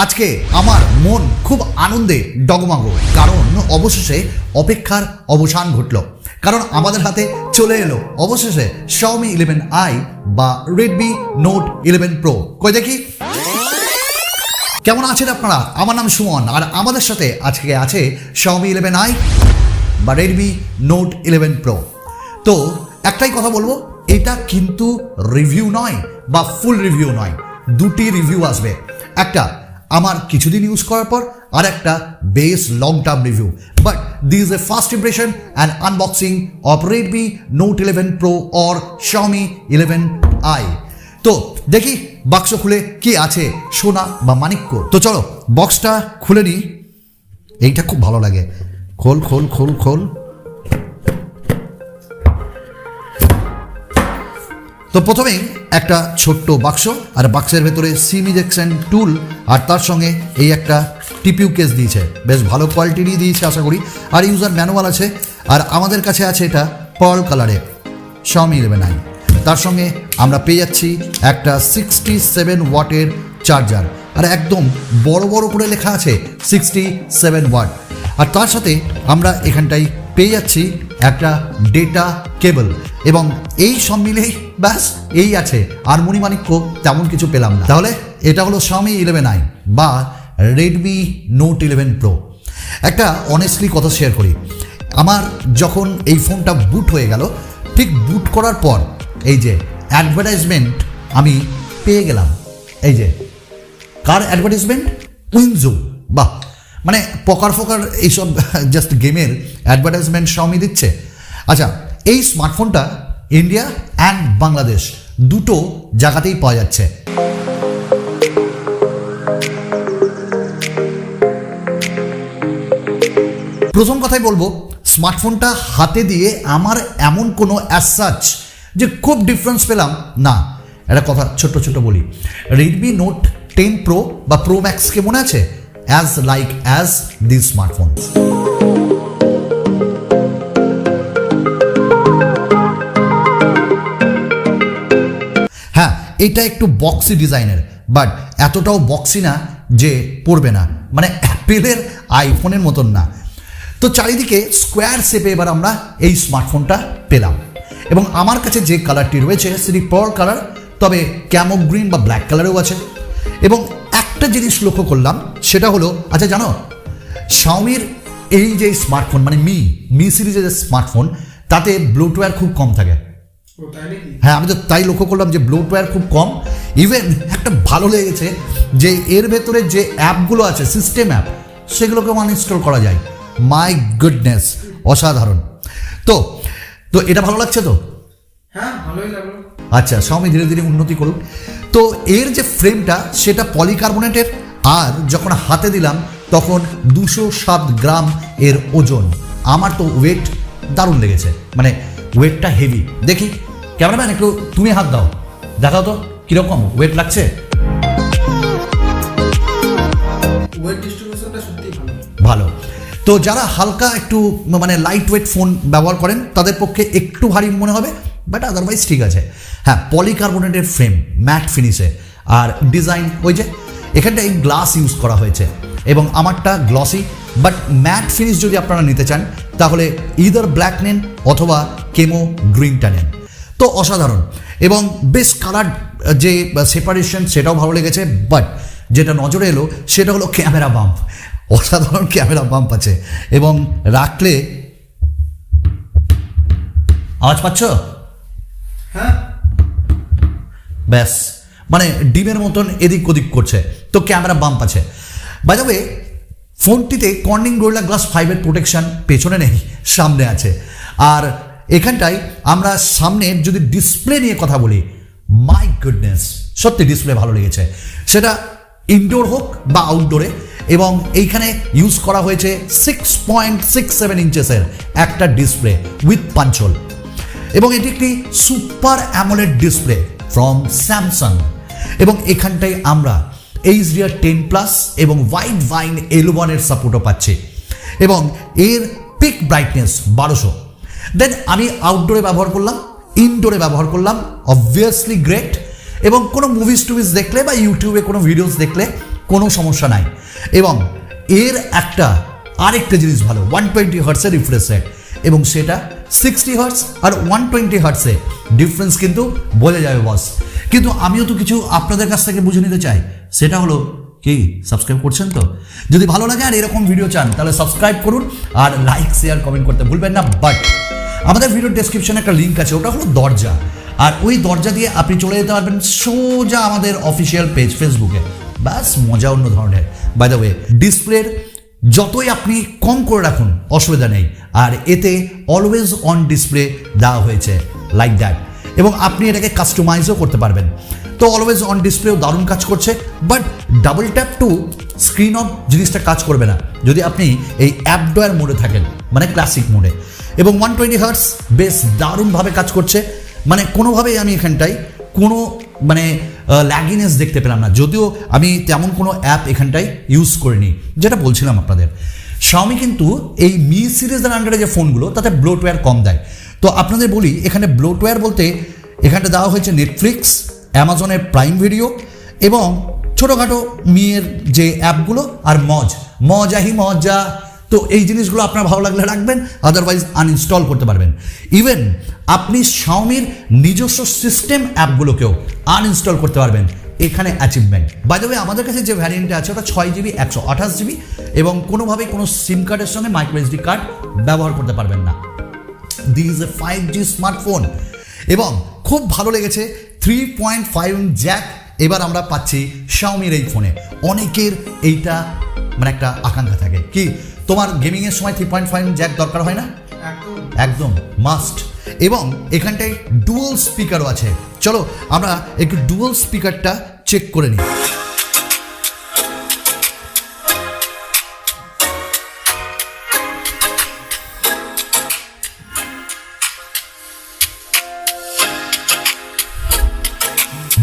আজকে আমার মন খুব আনন্দে ডগমাগো, কারণ অবশেষে অপেক্ষার অবসান ঘটল। কারণ আমাদের হাতে চলে এলো অবশেষে Xiaomi 11i বা Redmi Note 11 Pro। কই দেখি কেমন আছেন আপনারা? আমার নাম সুমন, আর আমাদের সাথে আজকে আছে Xiaomi 11i বা Redmi Note 11 Pro। তো একটাই কথা বলবো, এটা কিন্তু রিভিউ নয় বা ফুল রিভিউ নয়, দুটি রিভিউ আসবে। একটা আমার কিছুদিন ইউজ করার পর, আর একটা base long term review. But this is a first impression and unboxing of Redmi Note 11 Pro or Xiaomi 11i। তো দেখি বাক্স খুলে কি আছে, সোনা বা মানিক্য। তো চলো বক্সটা খুলে নিই। এইটা খুব ভালো লাগে, খোল খোল খোল খোল। তো প্রথমেই একটা ছোট্ট বাক্স, আর বাক্সের ভেতরে সিম ইজেকশন টুল, আর তার সঙ্গে এই একটা টিপিউ কেস দিয়েছে, বেশ ভালো কোয়ালিটিরই দিয়েছে আশা করি। আর ইউজার ম্যানুয়াল আছে, আর আমাদের কাছে আছে এটা পার্ল কালারে Xiaomi 11i। তার সঙ্গে আমরা পেয়ে যাচ্ছি একটা 67 ওয়াটের চার্জার, আর একদম বড় বড় করে লেখা আছে 67 ওয়াট। আর তার সাথে আমরা এখানটাই পেয়ে যাচ্ছি একটা ডেটা কেবল, এবং এই সব মিলেই ব্যাস এই আছে, আর মণিমাণিক্য তেমন কিছু পেলাম না। তাহলে এটা হলো Xiaomi 11i বা Redmi Note 11 Pro। একটা অনেস্টলি কথা শেয়ার করি, আমার যখন এই ফোনটা বুট হয়ে গেল, ঠিক বুট করার পর এই যে অ্যাডভার্টাইজমেন্ট আমি পেয়ে গেলাম। এই যে কার অ্যাডভার্টাইজমেন্ট? উইনজো। বাহ, মানে পকার ফকার এইসব জাস্ট গেমের অ্যাডভার্টাইজমেন্ট Xiaomi দিচ্ছে। আচ্ছা, এই স্মার্টফোনটা ইন্ডিয়া অ্যান্ড বাংলাদেশ দুটো জায়গাতেই পাওয়া যাচ্ছে। প্রথম কথাই বলবো, স্মার্টফোনটা হাতে দিয়ে আমার এমন কোনো অ্যাজ সাচ যে খুব ডিফারেন্স পেলাম না। একটা কথা ছোট্ট ছোট্ট বলি, Redmi Note 10 Pro বা Pro Max কে মনে আছে? as like as this smartphone। হ্যাঁ, এটা একটু বক্সি ডিজাইনের, বাট এতটাও বক্সি না যে পড়বে না, মানে অ্যাপেলের আইফোনের মতন না। তো চারিদিকে স্কোয়ার শেপে এবার আমরা এই স্মার্টফোনটা পেলাম, এবং আমার কাছে যে কালারটি রয়েছে সেটি পার্ল কালার, তবে ক্যামো গ্রিন বা ব্ল্যাক কালারেও আছে। এবং একটা জিনিস লক্ষ্য করলাম, সেটা হলো, আচ্ছা জানো, Xiaomiর এই যে স্মার্টফোন মানে মি সিরিজের যে স্মার্টফোন, তাতে ব্লোটওয়্যার খুব কম থাকে। হ্যাঁ, আমি তো তাই লক্ষ্য করলাম যে ব্লোটওয়্যার খুব কম। ইভেন একটা ভালো লেগেছে যে এর ভেতরে যে অ্যাপগুলো আছে, সিস্টেম অ্যাপ, সেগুলোকে আনইনস্টল করা যায়। মাই গুডনেস, অসাধারণ। তো তো এটা ভালো লাগছে তো? হ্যাঁ, ভালোই লাগলো। আচ্ছা, Xiaomi ধীরে ধীরে উন্নতি করুক। তো এর যে ফ্রেমটা সেটা পলিকার্বনেটের, আর যখন হাতে দিলাম তখন 207 গ্রাম এর ওজন। আমার তো ওয়েট দারুণ লেগেছে, মানে ওয়েটটা হেভি। দেখি ক্যামেরাম্যান, একটু তুমি হাত দাও, দেখাও তো কিরকম ওয়েট লাগছে। ওয়েট ডিস্ট্রিবিউশনটা সত্যি ভালো। ভালো। তো যারা হালকা একটু মানে লাইট ওয়েট ফোন ব্যবহার করেন তাদের পক্ষে একটু ভারী মনে হবে, বাট আদারওয়াইজ ঠিক আছে। হ্যাঁ, পলিকার্বনেটের ফ্রেম, ম্যাট ফিনিশে, আর ডিজাইন ওই যে এখানটায় গ্লাস ইউজ করা হয়েছে, এবং আমারটা গ্লসি, বাট ম্যাট ফিনিশ যদি আপনারা নিতে চান তাহলে ইদার ব্ল্যাক নেন অথবা কেমো গ্রিনটা নেন। তো অসাধারণ, এবং বেশ কালার যে সেপারেশন সেটাও ভালো লেগেছে। বাট যেটা নজরে এলো সেটা হলো ক্যামেরা বাম্প। অসাধারণ ক্যামেরা বাম্প আছে, এবং রাখলে আওয়াজ পাচ্ছ? হ্যাঁ, ব্যাস, মানে ডিমের মতন এদিক ওদিক করছে। তো ক্যামেরা বাম্প আছে। বাই দ্য ওয়ে, ফোনটিতে কর্নিং গোরিলা গ্লাস 5 প্রোটেকশন পেছনে নেই, সামনে আছে। আর এখানটায় আমরা সামনের যদি ডিসপ্লে নিয়ে কথা বলি, মাই গুডনেস, সত্যি ডিসপ্লে ভালো লেগেছে, সেটা ইনডোর হোক বা আউটডোরে। এবং এইখানে ইউজ করা হয়েছে 6.67 ইঞ্চেসের একটা ডিসপ্লে উইথ পাঞ্চল, এবং এটি একটি super AMOLED display from Samsung. এবং এখানটায় আমরা HDR 10+ এবং ওয়াইড ভাইন L1 এর সাপোর্টও পাচ্ছি, এবং এর পিক ব্রাইটনেস 1200। দেন আমি আউটডোরে ব্যবহার করলাম, ইনডোরে ব্যবহার করলাম, অবভিয়াসলি গ্রেট। এবং কোনো মুভিজ টুভিজ দেখলে বা ইউটিউবে কোনো ভিডিওস দেখলে কোনো সমস্যা নাই। এবং এর আরেকটা জিনিস ভালো, 120 হার্টসের রিফ্রেশ রেট, এবং সেটা 60 হার্টস আর 120 হার্টসে ডিফারেন্স কিন্তু বোঝা যাবে বস। কিন্তু আমিও তো কিছু আপনাদের কাছ থেকে বুঝে নিতে চাই, সেটা হলো কি সাবস্ক্রাইব করছেন তো? যদি ভালো লাগে আর এরকম ভিডিও চান তাহলে সাবস্ক্রাইব করুন আর লাইক শেয়ার কমেন্ট করতে ভুলবেন না। বাট আমাদের ভিডিওর ডেসক্রিপশনে একটা লিঙ্ক আছে, ওটা হলো দরজা, আর ওই দরজা দিয়ে আপনি চলে যেতে পারবেন সোজা আমাদের অফিসিয়াল পেজ ফেসবুকে। ব্যাস মজা অন্য ধরনের। বাই দ্য ওয়ে, ডিসপ্লের যতই আপনি কম করে রাখুন অসুবিধা নেই, আর এতে অলওয়েজ অন ডিসপ্লে দেওয়া হয়েছে লাইক দ্যাট, এবং আপনি এটাকে কাস্টমাইজও করতে পারবেন। তো অলওয়েজ অন ডিসপ্লেও দারুণ কাজ করছে, but double tap two screen off জিনিসটা কাজ করবে না যদি আপনি এই অ্যাপ ডয়ার মোডে থাকেন, মানে ক্লাসিক মোডে। এবং 120 হার্টস বেশ দারুণভাবে কাজ করছে, মানে কোনোভাবেই আমি এখানটায় কোনো ল্যাগিনেস দেখতে পেলাম না, যদিও আমি তেমন কোনো অ্যাপ এখানটায় ইউজ করিনি। যেটা বলছিলাম আপনাদের, Xiaomi কিন্তু এই মি সিরিজের আন্ডারে যে ফোনগুলো তাতে ব্লোটওয়্যার কম দেয়। তো আপনাদের বলি, এখানে ব্লোটওয়্যার বলতে এখানটা দেওয়া হয়েছে নেটফ্লিক্স, অ্যামাজনের প্রাইম ভিডিও এবং ছোটোখাটো মিয়ের যে অ্যাপগুলো, আর মজা। তো এই জিনিসগুলো আপনার ভালো লাগলে রাখবেন, আদারওয়াইজ আনইনস্টল করতে পারবেন। ইভেন আপনি Xiaomiর নিজস্ব সিস্টেম অ্যাপগুলোকেও আনইনস্টল করতে পারবেন এখানে অ্যাচিভমেন্ট। বাই দ্য ওয়ে, আমাদের কাছে যে ভ্যারিয়েন্টটা আছে ওটা 6GB 128GB, এবং কোনোভাবেই কোনো সিম কার্ডের সঙ্গে মাইক্রো SD কার্ড ব্যবহার করতে পারবেন না। This is a 5G smartphone, এবং খুব ভালো লেগেছে 3.5 জ্যাক এবার আমরা পাচ্ছি Xiaomiর এই ফোনে। অনেকের এইটা একটা আকাঙ্ক্ষা থাকে, কি তোমার গেমিংয়ের সময় 3.5 জ্যাক দরকার হয় না? একদম মাস্ট। এবং এখানটায় ডুয়াল স্পিকারও আছে। চলো আমরা একটু ডুয়াল স্পিকারটা চেক করে নিই।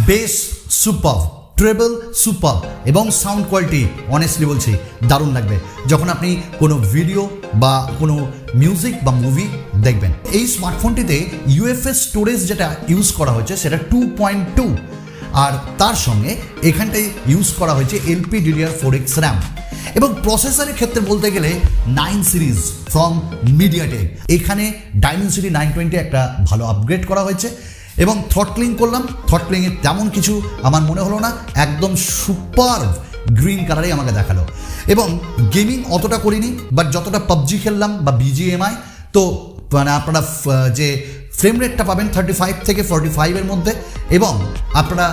বেস সুপার, ট্রেবল সুপার, এবং সাউন্ড কোয়ালিটি অনেস্টলি বলছি দারুণ লাগবে যখন আপনি কোনো ভিডিও বা কোনো মিউজিক বা মুভি দেখবেন। এই স্মার্টফোনটিতে UFS স্টোরেজ যেটা ইউজ করা হয়েছে সেটা 2.2, আর তার সঙ্গে এখানটায় ইউজ করা হয়েছে LPDDR4X র্যাম। এবং প্রসেসরের ক্ষেত্রে বলতে গেলে 9 সিরিজ ফ্রম মিডিয়াটেক, এখানে ডাইমেনসিটি 920 একটা ভালো আপগ্রেড করা হয়েছে। এবং থ্রটলিং করলাম, থ্রটলিংয়ে তেমন কিছু আমার মনে হলো না, একদম সুপার গ্রিন কালারেই আমাকে দেখালো। এবং গেমিং অতটা করিনি, বাট যতটা PUBG খেললাম বা BGMI, তো আপনারা যে ফ্রেম রেটটা পাবেন 35 থেকে 45 মধ্যে, এবং আপনারা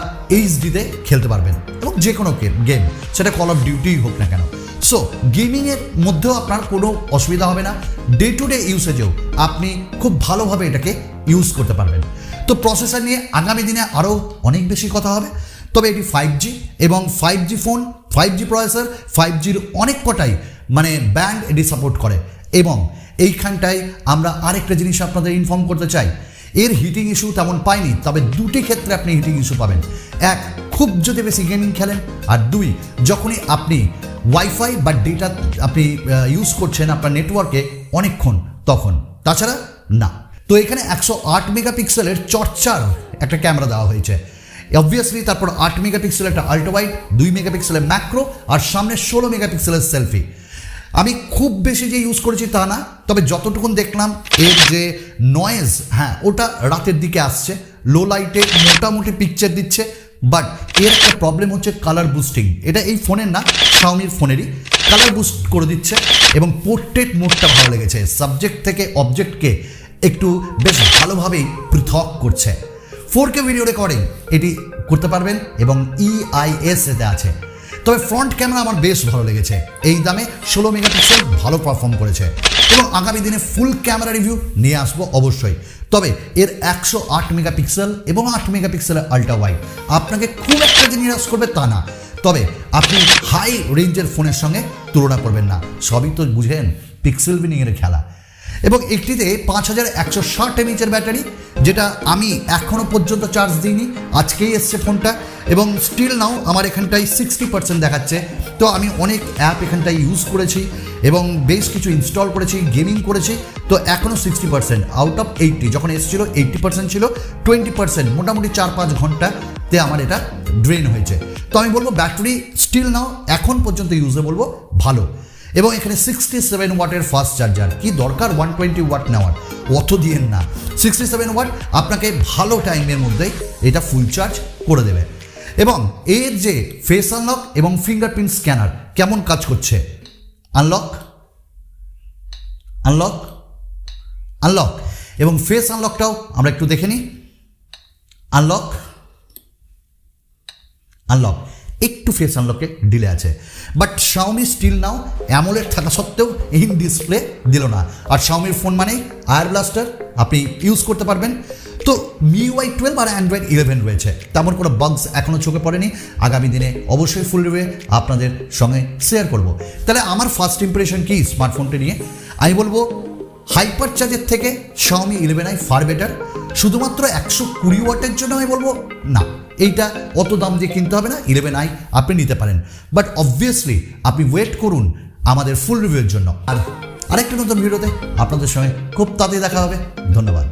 HDতে খেলতে পারবেন, এবং যে কোনো গেম, সেটা কল অফ ডিউটি হোক না কেন। সো গেমিংয়ের মধ্যেও আপনার কোনো অসুবিধা হবে না, ডে টু ডে ইউসেজেও আপনি খুব ভালোভাবে এটাকে ইউজ করতে পারবেন। তো প্রসেসর নিয়ে আগামী দিনে আরও অনেক বেশি কথা হবে, তবে এটি 5G এবং 5G ফোন, 5G প্রসেসর, 5Gর অনেক কটাই ব্যান্ড এটি সাপোর্ট করে। এবং এইখানটায় আমরা আরেকটা জিনিস আপনাদের ইনফর্ম করতে চাই, এর হিটিং ইস্যু তেমন পাইনি, তবে দুটি ক্ষেত্রে আপনি হিটিং ইস্যু পাবেন। এক, খুব যদি বেশি গেমিং খেলেন, আর দুই, যখনই আপনি ওয়াইফাই বা ডেটা আপনি ইউজ করছেন আপনার নেটওয়ার্কে অনেকক্ষণ, তখন। তাছাড়া না। তো এখানে 108 মেগাপিক্সেলের চর্চার একটা ক্যামেরা দেওয়া হয়েছে, অবভিয়াসলি। তারপর 8 মেগাপিক্সেলের একটা আল্ট্রা ওয়াইড, 2 মেগাপিক্সেলের ম্যাক্রো, আর সামনে 16 মেগাপিক্সেলের সেলফি। আমি খুব বেশি যে ইউজ করেছি তা না, তবে যতটুকুন দেখলাম এর যে নয়েজ, হ্যাঁ ওটা রাতের দিকে আসছে, লো লাইটে মোটামুটি পিকচার দিচ্ছে। বাট এর একটা প্রবলেম হচ্ছে কালার বুস্টিং, এটা এই ফোনের না, Xiaomiর ফোনেরই কালার বুস্ট করে দিচ্ছে। এবং পোর্ট্রেট মোডটা ভালো লেগেছে, সাবজেক্ট থেকে অবজেক্টকে একটু বেশ ভালোভাবেই পৃথক করছে। 4K ভিডিও রেকর্ডিং এটি করতে পারবেন, এবং EIS এতে আছে। তবে ফ্রন্ট ক্যামেরা আমার বেশ ভালো লেগেছে, এই দামে 16 মেগাপিক্সেল ভালো পারফর্ম করেছে। এবং আগামী দিনে ফুল ক্যামেরা রিভিউ নিয়ে আসবো অবশ্যই। তবে এর 108 মেগাপিক্সেল এবং 8 মেগাপিক্সেলের আল্ট্রা ওয়াইড আপনাকে খুব একটা যে নিরাশ করবে তা না, তবে আপনি হাই রেঞ্জের ফোনের সঙ্গে তুলনা করবেন না, সবই তো বুঝেন পিক্সেল বিনিংয়ের খেলা। এবং একটিতে 5160 mAh ব্যাটারি, যেটা আমি এখনও পর্যন্ত চার্জ দিইনি, আজকেই এসছে ফোনটা। এবং স্টিল নাও আমার এখানটায় 60% দেখাচ্ছে। তো আমি অনেক অ্যাপ এখানটায় ইউজ করেছি এবং বেশ কিছু ইনস্টল করেছি, গেমিং করেছি। তো এখনও 60% আউট অফ 80, যখন এসেছিলো 80% ছিল, 20% মোটামুটি 4-5 ঘন্টাতে আমার এটা ড্রেন হয়েছে। তো আমি বলবো ব্যাটারি স্টিল নাও এখন পর্যন্ত ইউজে বলবো ভালো, এবং এখানে 67 ওয়াটের ফাস্ট চার্জার, কি দরকার 120 ওয়াট নেওয়ার, অত দিয়েন না। 67 ওয়াট আপনাকে ভালো টাইমের মধ্যেই এটা ফুল চার্জ করে দেবে। এবং এর যে ফেস আনলক এবং ফিঙ্গারপ্রিন্ট স্ক্যানার কেমন কাজ করছে, আনলক আনলক আনলক এবং ফেস আনলকটাও আমরা একটু দেখে নিই। আনলক আনলক একটু ফেস আনলকে ডিলে আছে, but Xiaomi still now AMOLED থাকা সত্ত্বেও ইন ডিসপ্লে দিল না। আর Xiaomiর ফোন মানেই আয়ার ব্লাস্টার, আপনি ইউজ করতে পারবেন। তো MIUI 12 আর Android 11 রয়েছে, তেমন কোনো বাগস এখনও চোখে পড়েনি। আগামী দিনে অবশ্যই ফুল রিভিউ আপনাদের সঙ্গে শেয়ার করব। তাহলে আমার ফার্স্ট ইমপ্রেশন কি স্মার্টফোনটি নিয়ে, আমি বলবো হাইপার চার্জের থেকে Xiaomi 11i ফার বেটার। শুধুমাত্র 120 ওয়াটের জন্য আমি বলবো না, এইটা অত দাম দিয়ে কিনতে হবে না, 11i আপনি নিতে পারেন। বাট অবভিয়াসলি আপনি ওয়েট করুন আমাদের ফুল রিভিউয়ের জন্য। আর আরেকটা নতুন ভিডিওতে আপনাদের সঙ্গে খুব তাড়াতাড়ি দেখা হবে। ধন্যবাদ।